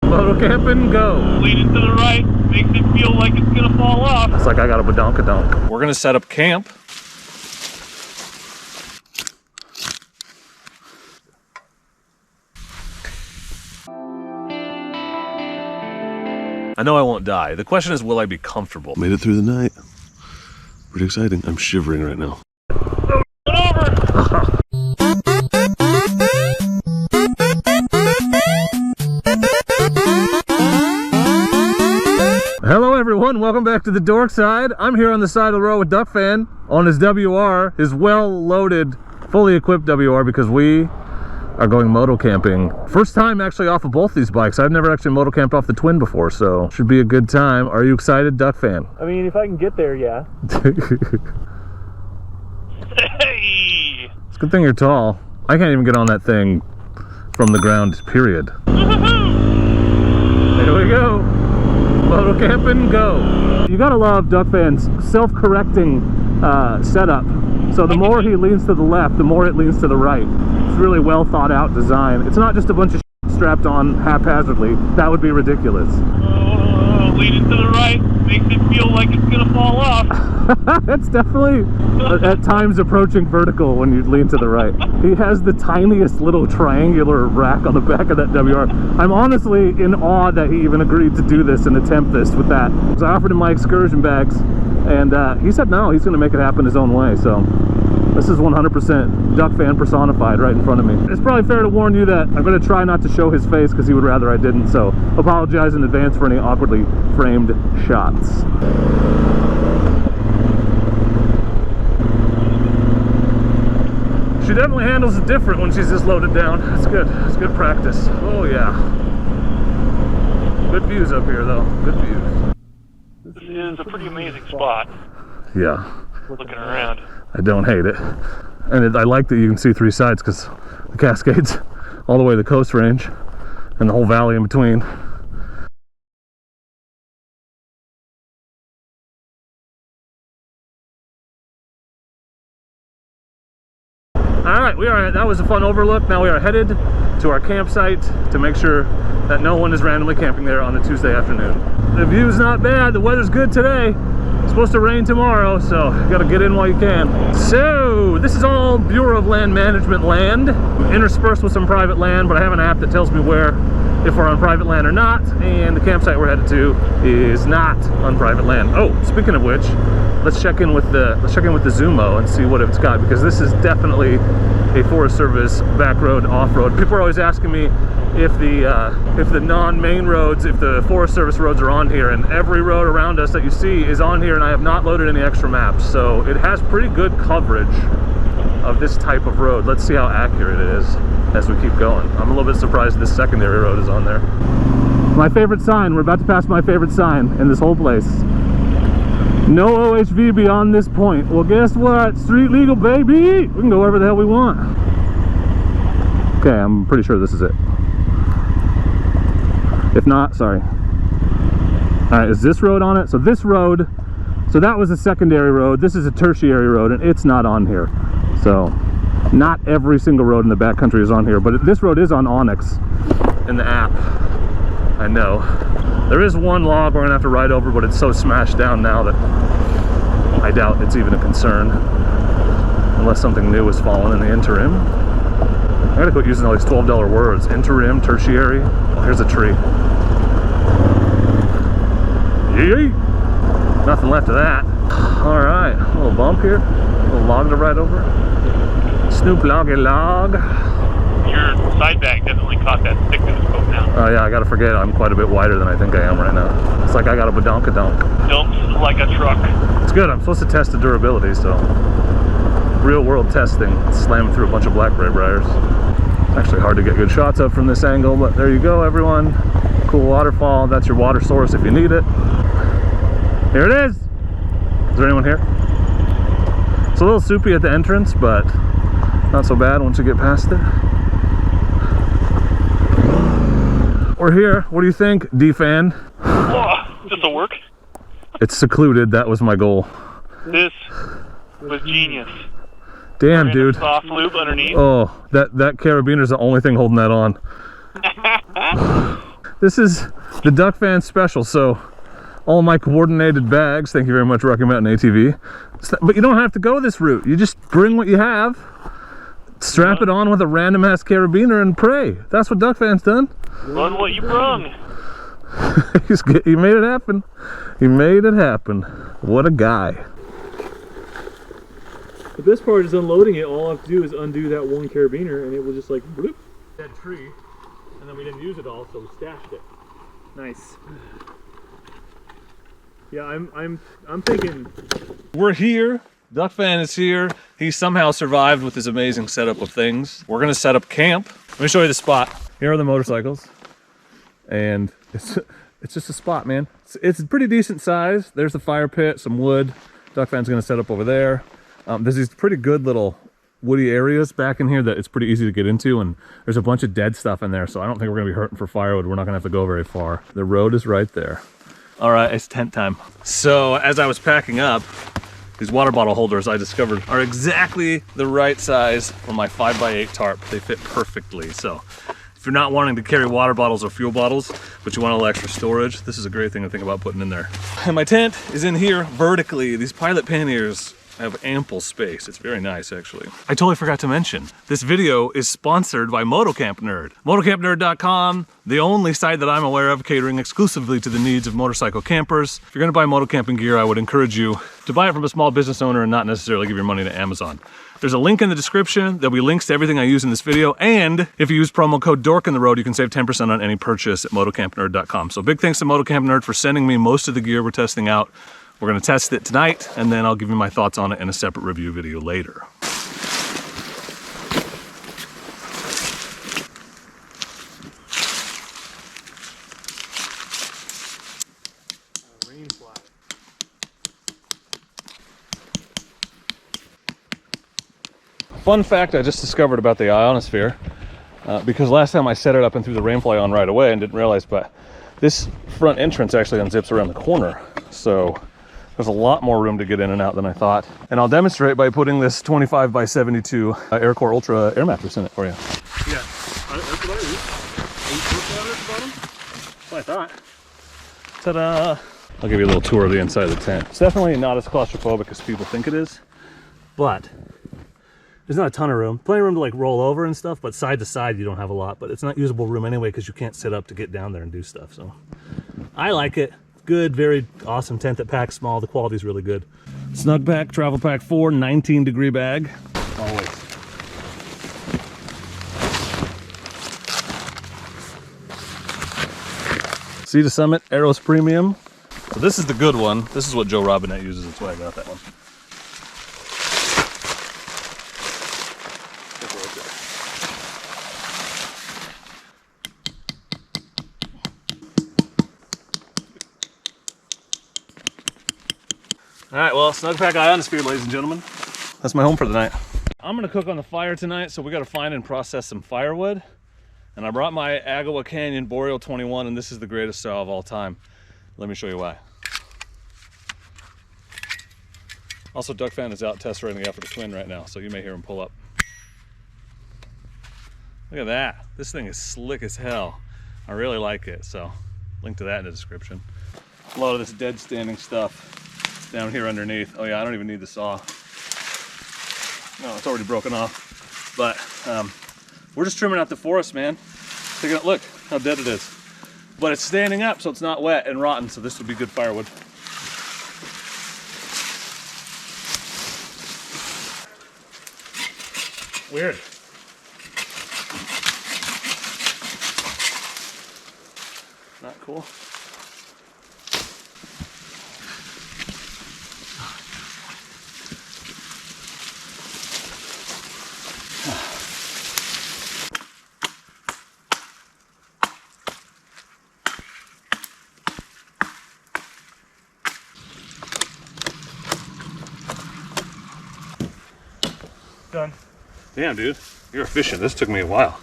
Moto camping, go. Leaning to the right makes it feel like it's gonna fall off. It's like I got a badonkadonk. We're gonna set up camp. I know I won't die. The question is, will I be comfortable? Made it through the night. Pretty exciting. I'm shivering right now. Hello everyone, welcome back to the Dork side. I'm here on the side of the road with Ducfan on his WR, his well-loaded, fully equipped WR, because we are going moto camping. First time actually off of both these bikes. I've never actually moto camped off the twin before, so should be a good time. Are you excited, Ducfan? I mean, if I can get there, yeah. Hey! It's a good thing you're tall. I can't even get on that thing from the ground, period. Here we go. Moto camping, go. You gotta love Ducfan's self-correcting setup. So the more he leans to the left, the more it leans to the right. It's really well thought out design. It's not just a bunch of shit strapped on haphazardly. That would be ridiculous. Leaning to the right makes it feel like it's gonna fall off. It's definitely at times approaching vertical when you lean to the right. He has the tiniest little triangular rack on the back of that WR. I'm honestly in awe that he even agreed to do this and attempt this with that. So I offered him my excursion bags, and he said no, he's going to make it happen his own way. So this is 100% Ducfan personified right in front of me. It's probably fair to warn you that I'm going to try not to show his face because he would rather I didn't. So apologize in advance for any awkwardly framed shots. She definitely handles it different when she's just loaded down. That's good. It's good practice. Oh yeah. Good views up here though. Good views. This is a pretty amazing spot. Yeah. Looking around. I don't hate it. And I like that you can see three sides because the Cascades all the way to the Coast Range and the whole valley in between. Alright, that was a fun overlook. Now we are headed to our campsite to make sure that no one is randomly camping there on a Tuesday afternoon. The view's not bad, the weather's good today. It's supposed to rain tomorrow, so you gotta get in while you can. So, this is all Bureau of Land Management land, interspersed with some private land, but I have an app that tells me if we're on private land or not, and the campsite we're headed to is not on private land. Oh, speaking of which, let's check in with the Zumo and see what it's got, because this is definitely a Forest Service back road, off-road. People are always asking me if the non-main roads, if the Forest Service roads are on here, and every road around us that you see is on here, and I have not loaded any extra maps, so it has pretty good coverage of this type of road. Let's see how accurate it is as we keep going. I'm a little bit surprised this secondary road is on there. My favorite sign, we're about to pass my favorite sign in this whole place. No OHV beyond this point. Well, guess what? Street legal, baby! We can go wherever the hell we want. Okay, I'm pretty sure this is it. If not, sorry. Alright, is this road on it? So this road, so that was a secondary road. This is a tertiary road, and it's not on here. So, not every single road in the backcountry is on here, but this road is on Onyx in the app. I know. There is one log we're gonna have to ride over, but it's so smashed down now that I doubt it's even a concern, unless something new has fallen in the interim. I gotta quit using all these $12 words. Interim, tertiary. Oh, here's a tree. Yee! Nothing left of that. All right, a little bump here, a little log to ride over. Snoop loggy log. Your side bag definitely caught that stick to the scope now. Oh yeah, I gotta forget I'm quite a bit wider than I think I am right now. It's like I got a badonkadonk. Dumps like a truck. It's good, I'm supposed to test the durability, so real world testing. Slamming through a bunch of blackberry briars. Actually hard to get good shots up from this angle, but there you go everyone. Cool waterfall, that's your water source if you need it. Here it is! Is there anyone here? It's a little soupy at the entrance, but not so bad once you get past it. We're here. What do you think, D-Fan? Oh, this'll work. It's secluded. That was my goal. This was genius. Damn, dude. Soft loop underneath. Oh, that carabiner's the only thing holding that on. This is the Ducfan special. So all my coordinated bags, thank you very much, Rocky Mountain ATV. But you don't have to go this route. You just bring what you have, strap it on with a random ass carabiner and pray. That's what Ducfan's done. Run what you brung. He made it happen. He made it happen. What a guy. The best part is unloading it. All I have to do is undo that one carabiner and it will just like bloop. That tree, and then we didn't use it all, so we stashed it. Nice. Yeah, I'm thinking. We're here. Ducfan is here. He somehow survived with his amazing setup of things. We're gonna set up camp. Let me show you the spot. Here are the motorcycles, and it's just a spot, man. It's a pretty decent size. There's the fire pit, some wood. Ducfan's gonna set up over there. There's these pretty good little woody areas back in here that it's pretty easy to get into, and there's a bunch of dead stuff in there, so I don't think we're gonna be hurting for firewood. We're not gonna have to go very far. The road is right there. All right, it's tent time. So as I was packing up, these water bottle holders I discovered are exactly the right size for my 5x8 tarp. They fit perfectly. So if you're not wanting to carry water bottles or fuel bottles, but you want a little extra storage, this is a great thing to think about putting in there. And my tent is in here vertically. These pilot panniers have ample space. It's very nice, actually. I totally forgot to mention, this video is sponsored by Motocamp Nerd. Motocampnerd.com, the only site that I'm aware of catering exclusively to the needs of motorcycle campers. If you're gonna buy moto camping gear, I would encourage you to buy it from a small business owner and not necessarily give your money to Amazon. There's a link in the description. There'll be links to everything I use in this video. And if you use promo code DORK in the road, you can save 10% on any purchase at motocampnerd.com. So big thanks to Motocamp Nerd for sending me most of the gear we're testing out. We're gonna test it tonight, and then I'll give you my thoughts on it in a separate review video later. Fun fact I just discovered about the ionosphere, because last time I set it up and threw the rainfly on right away and didn't realize, but this front entrance actually unzips around the corner. So there's a lot more room to get in and out than I thought. And I'll demonstrate by putting this 25x72 AirCore Ultra air mattress in it for you. Yeah, that's what I use. That's what I thought. Ta-da! I'll give you a little tour of the inside of the tent. It's definitely not as claustrophobic as people think it is, but there's not a ton of room. Plenty of room to like roll over and stuff, but side to side you don't have a lot. But it's not usable room anyway because you can't sit up to get down there and do stuff. So I like it. Good, very awesome tent that packs small. The quality is really good. Snug Pack, Travel Pack 4, 19-degree bag. Always. Sea to Summit Aeros Premium. So this is the good one. This is what Joe Robinette uses. That's why I got that one. All right, well, Snug Pack Ionosphere, ladies and gentlemen. That's my home for the night. I'm gonna cook on the fire tonight, so we gotta find and process some firewood. And I brought my Agawa Canyon Boreal 21, and this is the greatest saw of all time. Let me show you why. Also, Ducfan is out test riding after the twin right now, so you may hear him pull up. Look at that. This thing is slick as hell. I really like it, so link to that in the description. A lot of this dead standing stuff down here underneath. Oh yeah, I don't even need the saw. No, it's already broken off. But we're just trimming out the forest, man. Take a look how dead it is. But it's standing up, so it's not wet and rotten, so this would be good firewood. Weird. Not cool. Done. Damn, dude, you're efficient. This took me a while.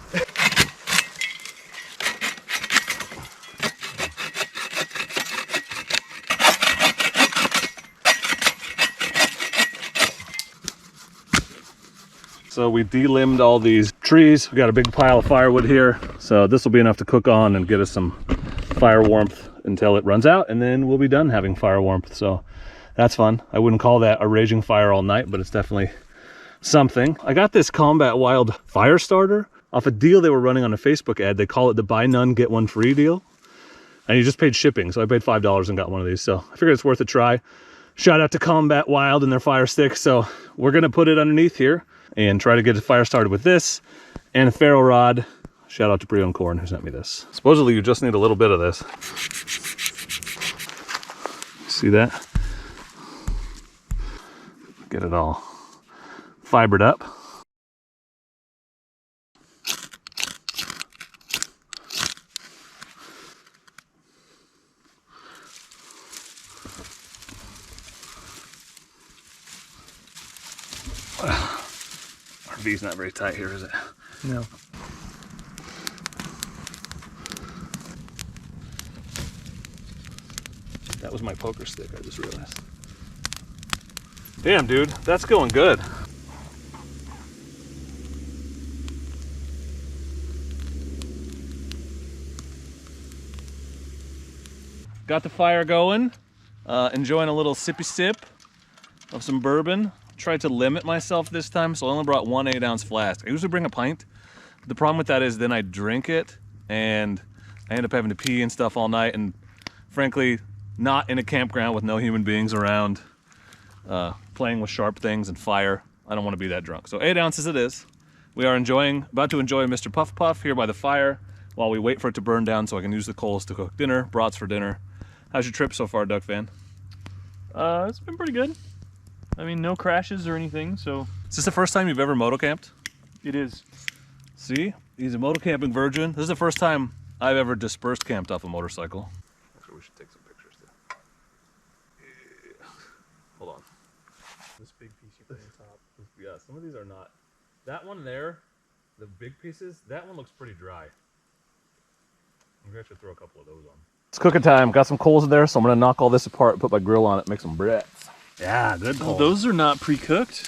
So we de-limbed all these trees. We got a big pile of firewood here. So this will be enough to cook on and get us some fire warmth until it runs out, and then we'll be done having fire warmth. So that's fun. I wouldn't call that a raging fire all night, but it's definitely something. I got this Combat Wild fire starter off a deal they were running on a Facebook ad. They call it the buy none get one free deal, and you just paid shipping. So I paid $5 and got one of these, so I figured it's worth a try. Shout out to Combat Wild and their fire stick. So we're gonna put it underneath here and try to get a fire started with this and a ferro rod. Shout out to Brio and Corn who sent me this. Supposedly you just need a little bit of this. See that? Get it all fibered up. RV's not very tight here, is it? No. That was my poker stick, I just realized. Damn, dude, that's going good. Got the fire going. Enjoying a little sippy sip of some bourbon. Tried to limit myself this time, so I only brought one 8-ounce flask. I usually bring a pint. The problem with that is then I drink it and I end up having to pee and stuff all night, and frankly, not in a campground with no human beings around, playing with sharp things and fire. I don't want to be that drunk. So 8 ounces it is. We are about to enjoy Mr. Puff Puff here by the fire while we wait for it to burn down so I can use the coals to cook dinner, brats for dinner. How's your trip so far, Ducfan? It's been pretty good. I mean, no crashes or anything, so. Is this the first time you've ever moto camped? It is. See, he's a moto camping virgin. This is the first time I've ever dispersed camped off a motorcycle. Actually, we should take some pictures too. Yeah. Hold on. This big piece you put on top. Yeah, some of these are not. That one there, the big pieces, that one looks pretty dry. I'm gonna actually throw a couple of those on. It's cooking time. Got some coals in there, so I'm gonna knock all this apart, put my grill on it, make some brats. Yeah, good coals. Oh, those are not pre-cooked.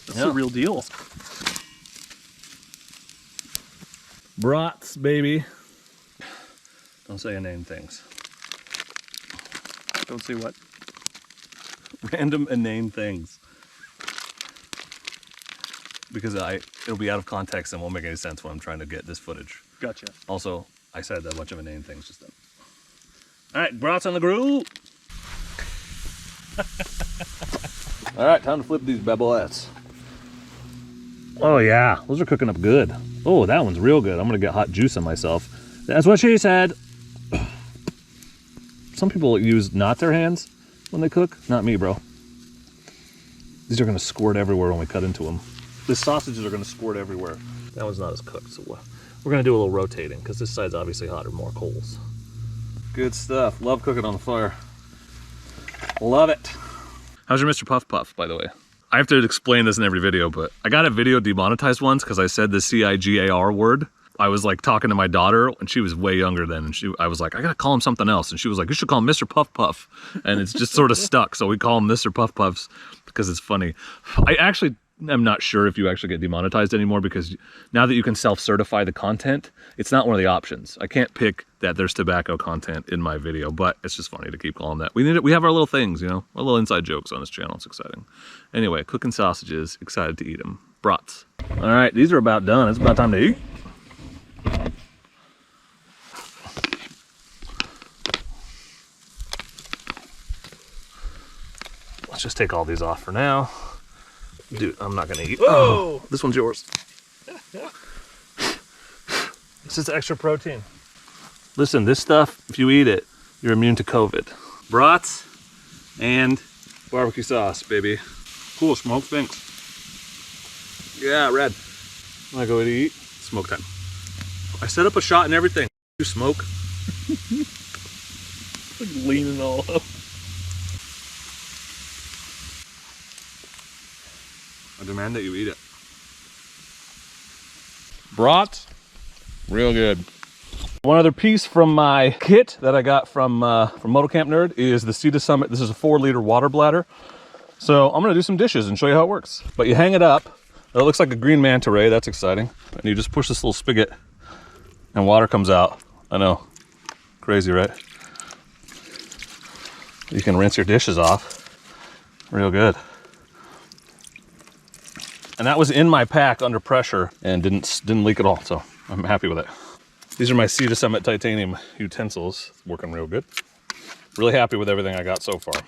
That's the real deal. Brats, baby. Don't say inane things. Don't say what? Random inane things. Because it'll be out of context and won't make any sense when I'm trying to get this footage. Gotcha. Also, I said a bunch of inane things just then. All right, brats on the grill. All right, time to flip these bebelettes. Oh yeah, those are cooking up good. Oh, that one's real good. I'm gonna get hot juice on myself. That's what she said. Some people use not their hands when they cook. Not me, bro. These are gonna squirt everywhere when we cut into them. The sausages are gonna squirt everywhere. That one's not as cooked, so we're gonna do a little rotating because this side's obviously hotter, more coals. Good stuff. Love cooking on the fire. Love it. How's your Mr. Puff Puff, by the way? I have to explain this in every video, but I got a video demonetized once because I said the CIGAR word. I was like talking to my daughter, and she was way younger then, and I was like, I gotta call him something else, and she was like, you should call him Mr. Puff Puff, and it's just sort of stuck, so we call him Mr. Puff Puffs because it's funny. I'm not sure if you actually get demonetized anymore because now that you can self-certify the content, it's not one of the options. I can't pick that there's tobacco content in my video, but it's just funny to keep calling that. We have our little things, you know, our little inside jokes on this channel. It's exciting. Anyway, cooking sausages, excited to eat them. Brats. All right, these are about done. It's about time to eat. Let's just take all these off for now. Dude, I'm not gonna eat. Whoa! Oh, this one's yours. This is extra protein. Listen, this stuff, if you eat it, you're immune to COVID. Brats and barbecue sauce, baby. Cool, smoke, thanks. Yeah, red. When I go to eat, smoke time. I set up a shot and everything. You smoke. Like leaning all up. I demand that you eat it. Brats, real good. One other piece from my kit that I got from Moto Camp Nerd is the Sea to Summit. This is a 4-liter water bladder. So I'm gonna do some dishes and show you how it works. But you hang it up. It looks like a green manta ray. That's exciting. And you just push this little spigot and water comes out. I know, Crazy, right? You can rinse your dishes off real good. And that was in my pack under pressure and didn't leak at all, so I'm happy with it. These are my Sea to Summit titanium utensils. Working real good. Really happy with everything I got so far.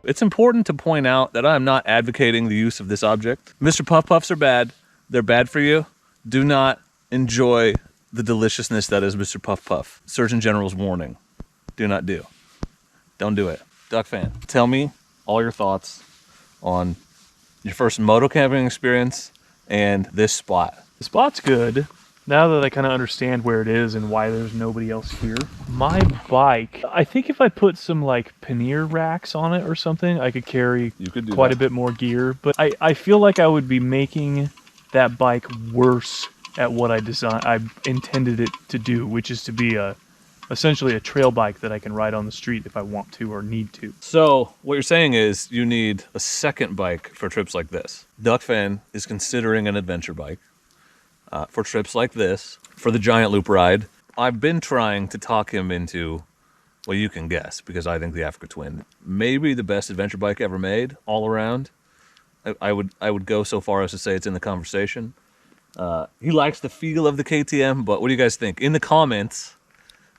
It's important to point out that I'm not advocating the use of this object. Mr. Puff Puffs are bad. They're bad for you. Do not enjoy the deliciousness that is Mr. Puff Puff. Surgeon General's warning. Do not do. Don't do it. Ducfan, tell me all your thoughts on your first moto camping experience and this spot. The spot's good. Now that I kind of understand where it is and why there's nobody else here. My bike, I think if I put some like pannier racks on it or something, I could carry quite a bit more gear. But I feel like I would be making that bike worse at what I intended it to do, which is to be essentially a trail bike that I can ride on the street if I want to or need to. So what you're saying is you need a second bike for trips like this. Ducfan is considering an adventure bike. For trips like this, for the giant loop ride. I've been trying to talk him into, well, you can guess, because I think the Africa Twin, maybe the best adventure bike ever made, all around. I would go so far as to say it's in the conversation. He likes the feel of the KTM, but what do you guys think? In the comments.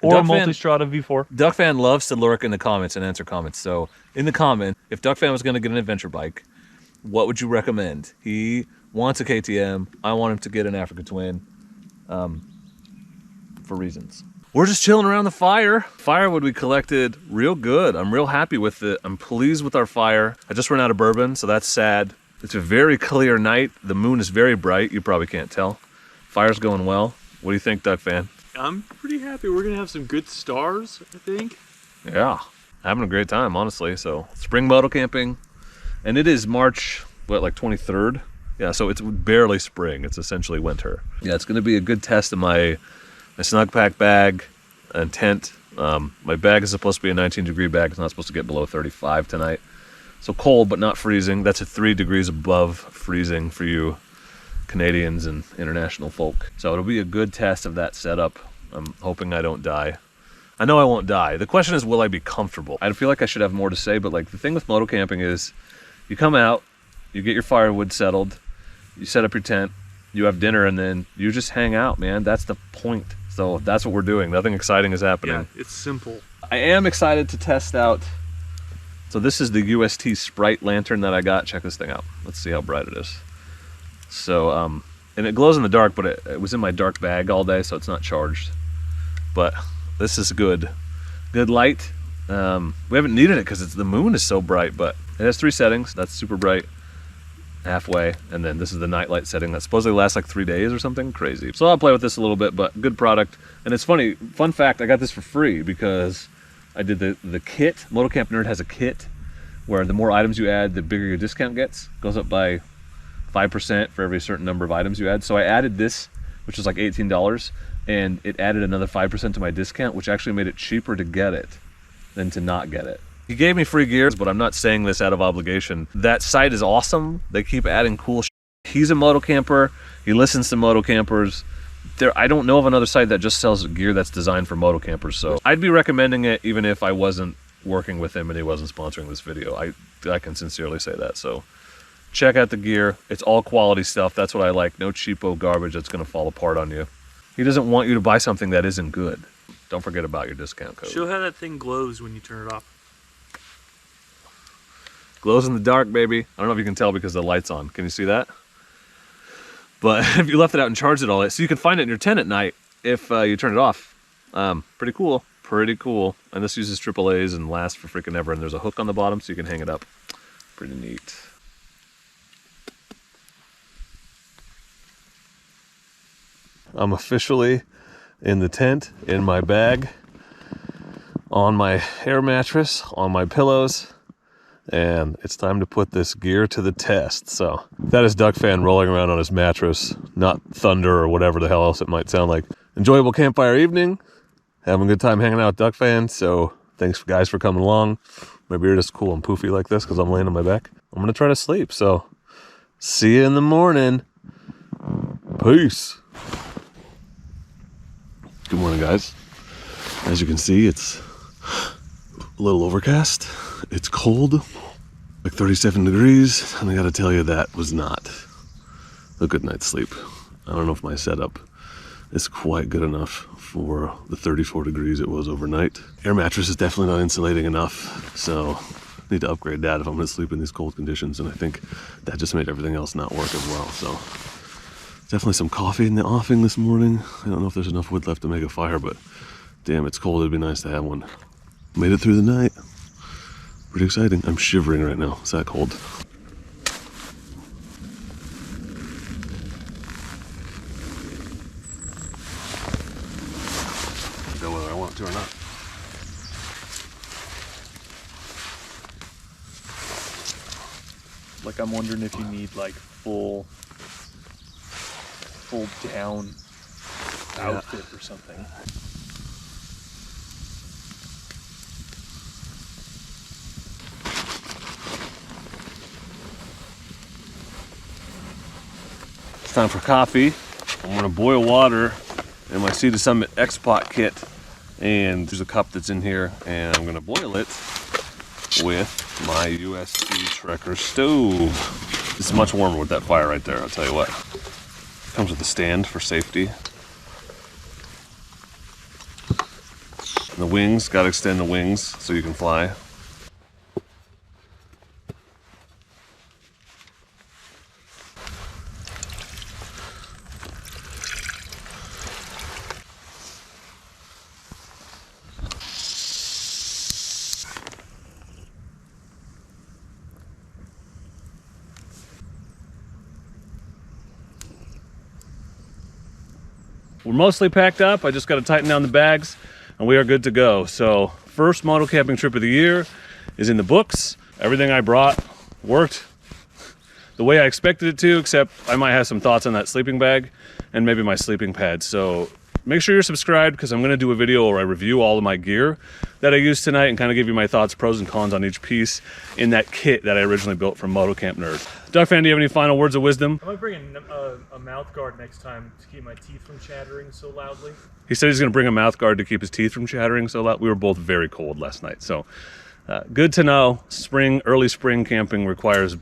Or a Multistrada V4. Ducfan loves to lurk in the comments and answer comments. So in the comment, if Ducfan was going to get an adventure bike, what would you recommend? He wants a KTM. I want him to get an Africa Twin for reasons. We're just chilling around the fire. Firewood we collected real good. I'm real happy with it. I'm pleased with our fire. I just ran out of bourbon, so that's sad. It's a very clear night. The moon is very bright. You probably can't tell. Fire's going well. What do you think, Ducfan? I'm pretty happy. We're going to have some good stars, I think. Yeah, having a great time, honestly. So spring moto camping. And it is March, what, like 23rd? Yeah, so it's barely spring. It's essentially winter. Yeah, it's going to be a good test of my snug pack bag and tent. My bag is supposed to be a 19-degree bag. It's not supposed to get below 35 tonight. So cold, but not freezing. That's at 3 degrees above freezing for you Canadians and international folk. So it'll be a good test of that setup. I'm hoping I don't die. I know I won't die. The question is, will I be comfortable? I feel like I should have more to say, but like the thing with moto camping is you come out, you get your firewood settled, you set up your tent, you have dinner, and then you just hang out, man. That's the point. So that's what we're doing. Nothing exciting is happening. Yeah, it's simple. I am excited to test out. So this is the UST Sprite lantern that I got. Check this thing out. Let's see how bright it is. So, and it glows in the dark, but it was in my dark bag all day, so it's not charged. But this is good light. We haven't needed it because the moon is so bright, but it has 3 settings. That's super bright, halfway, and then this is the nightlight setting that supposedly lasts like 3 days or something crazy. So I'll play with this a little bit, but good product. And it's funny, fun fact, I got this for free because I did the kit. Moto Camp Nerd has a kit where the more items you add, the bigger your discount gets. Goes up by 5% for every certain number of items you add. So I added this, which was like $18, and it added another 5% to my discount, which actually made it cheaper to get it than to not get it. He gave me free gear, but I'm not saying this out of obligation. That site is awesome. They keep adding cool shit. He's a moto camper. He listens to moto campers. I don't know of another site that just sells gear that's designed for moto campers, so I'd be recommending it even if I wasn't working with him and he wasn't sponsoring this video. I can sincerely say that. So check out the gear. It's all quality stuff. That's what I like. No cheapo garbage that's going to fall apart on you. He doesn't want you to buy something that isn't good. Don't forget about your discount code. Show how that thing glows when you turn it off. Glows in the dark, baby. I don't know if you can tell because the light's on. Can you see that? But if you left it out and charged it all, so you can find it in your tent at night if you turn it off. Pretty cool. Pretty cool. And this uses AAAs and lasts for freaking ever. And there's a hook on the bottom so you can hang it up. Pretty neat. I'm officially in the tent, in my bag, on my air mattress, on my pillows, and it's time to put this gear to the test. So that is Ducfan rolling around on his mattress, not thunder or whatever the hell else it might sound like. Enjoyable campfire evening, having a good time hanging out with Ducfan. So thanks guys for coming along. My beard is cool and poofy like this because I'm laying on my back. I'm gonna try to sleep, so see you in the morning. Peace. Good morning, guys. As you can see, it's a little overcast. It's cold, like 37 degrees, and I gotta tell you, that was not a good night's sleep. I don't know if my setup is quite good enough for the 34 degrees it was overnight. Air mattress is definitely not insulating enough, so I need to upgrade that if I'm gonna sleep in these cold conditions, and I think that just made everything else not work as well. So definitely some coffee in the offing this morning. I don't know if there's enough wood left to make a fire, but damn, it's cold. It'd be nice to have one. Made it through the night. Pretty exciting. I'm shivering right now. It's that cold. I don't know whether I want to or not. Like, I'm wondering if you need like full down outfit or something. It's time for coffee. I'm gonna boil water in my Sea to Summit X-Pot kit, and there's a cup that's in here, and I'm gonna boil it with my USB Trekker stove. It's much warmer with that fire right there, I'll tell you what. Comes with a stand for safety. And the wings, gotta extend the wings so you can fly. We're mostly packed up. I just got to tighten down the bags and we are good to go. So first moto camping trip of the year is in the books. Everything I brought worked the way I expected it to, except I might have some thoughts on that sleeping bag and maybe my sleeping pad. So make sure you're subscribed because I'm going to do a video where I review all of my gear that I used tonight and kind of give you my thoughts, pros and cons on each piece in that kit that I originally built from Moto Camp Nerd. Ducfan, do you have any final words of wisdom? I might bring a mouth guard next time to keep my teeth from chattering so loudly. He said he's going to bring a mouth guard to keep his teeth from chattering so loud. We were both very cold last night, so good to know. Early spring camping requires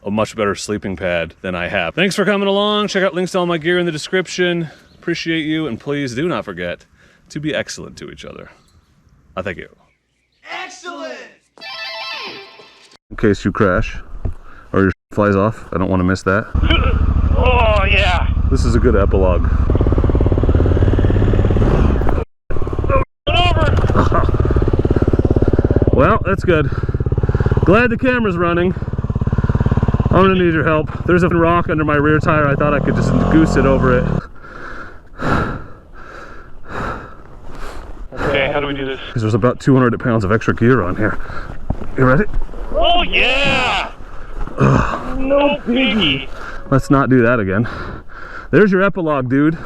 a much better sleeping pad than I have. Thanks for coming along. Check out links to all my gear in the description. Appreciate you, and please do not forget to be excellent to each other. Thank you. Excellent! In case you crash or your flies off, I don't want to miss that. Oh, yeah. This is a good epilogue. Over. Well, that's good. Glad the camera's running. I'm gonna need your help. There's a rock under my rear tire. I thought I could just goose it over it. Okay, how do we do this? because there's about 200 pounds of extra gear on here. You ready? Oh yeah! No biggie. Let's not do that again. There's your epilogue, dude.